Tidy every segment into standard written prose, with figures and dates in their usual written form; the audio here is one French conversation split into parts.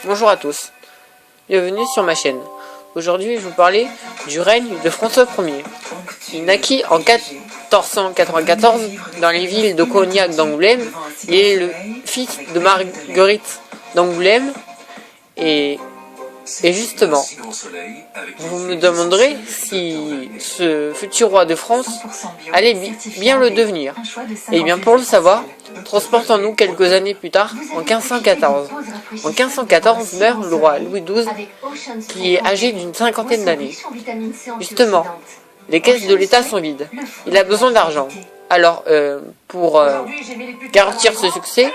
Bonjour à tous, bienvenue sur ma chaîne. Aujourd'hui, je vais vous parler du règne de François Ier. Il naquit en 1494 dans les villes de Cognac d'Angoulême. Il est le fils de Marguerite d'Angoulême et justement, vous me demanderez si ce futur roi de France allait bien le devenir. Et bien pour le savoir, transportons-nous quelques années plus tard, en 1514. En 1514 meurt le roi Louis XII, qui est âgé d'une cinquantaine d'années. Justement, les caisses de l'État sont vides. Il a besoin d'argent. Alors, pour garantir ce succès,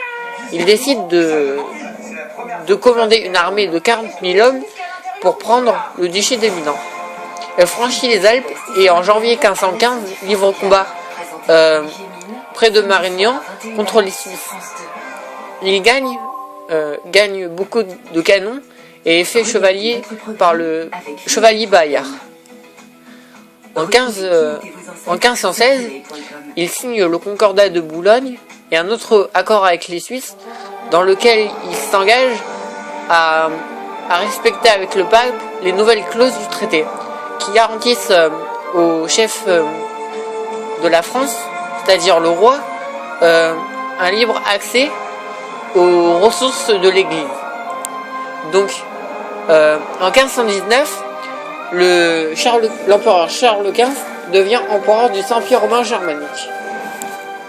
il décide de commander une armée de 40 000 hommes pour prendre le duché d'Éminent. Elle franchit les Alpes et en janvier 1515 livre combat près de Marignan contre les Suisses. Il gagne beaucoup de canons et est fait chevalier par le chevalier Bayard. En 1516, il signe le Concordat de Boulogne et un autre accord avec les Suisses dans lequel il s'engage à respecter avec le pape les nouvelles clauses du traité qui garantissent au chef de la France, c'est-à-dire le roi, un libre accès aux ressources de l'Église. Donc, en 1519, l'empereur Charles Quint devient empereur du Saint-Empire romain germanique.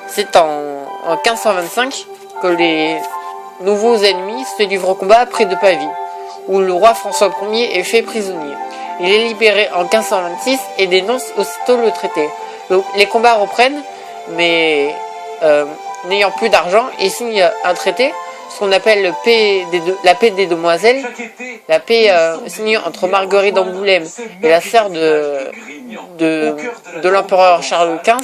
C'est en 1525 que les nouveaux ennemis se livrent au combat près de Pavie, où le roi François Ier est fait prisonnier. Il est libéré en 1526 et dénonce aussitôt le traité. Donc, les combats reprennent, mais n'ayant plus d'argent, il signe un traité, ce qu'on appelle la paix des demoiselles, la paix signée entre Marguerite d'Angoulême et la sœur de l'empereur Charles Quint,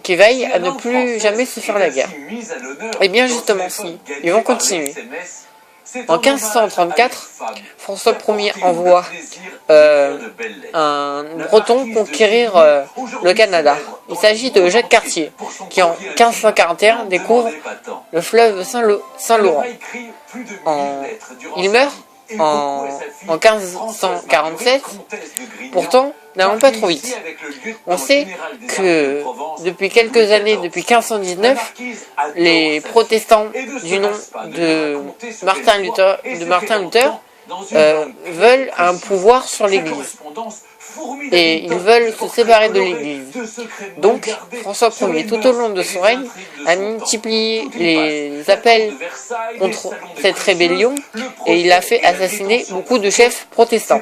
qui veille à ne plus jamais se faire la guerre. Et bien justement, si, ils vont continuer. En 1534, François Ier envoie un Breton conquérir le Canada. Il s'agit de Jacques Cartier, qui en 1541 découvre le fleuve Saint-Laurent. Il meurt en 1547, pourtant, n'allons pas trop vite. On sait que depuis quelques années, depuis 1519, les protestants du nom de Martin Luther veulent un pouvoir sur l'Église. Et ils veulent se séparer de l'Église. Donc, François Ier, tout au long de son règne, a multiplié les appels contre cette rébellion et il a fait assassiner beaucoup de chefs protestants.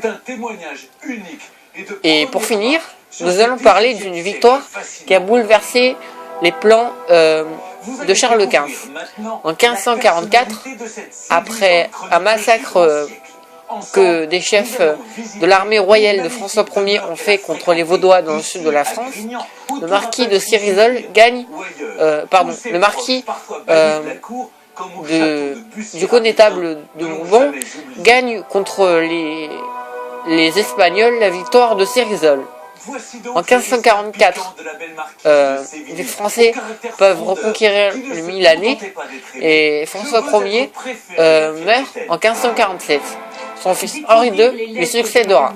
Et pour finir, nous allons parler d'une victoire qui a bouleversé les plans de Charles Quint. En 1544, après un massacre que des chefs de l'armée royale de François Ier ont fait contre les Vaudois dans le sud de la France, le marquis de Cérizol du connétable de Bourbon gagne contre les Espagnols la victoire de Cérizol. En 1544, les Français peuvent reconquérir le Milanais et François Ier meurt en 1547. Son fils Henri II lui succédera.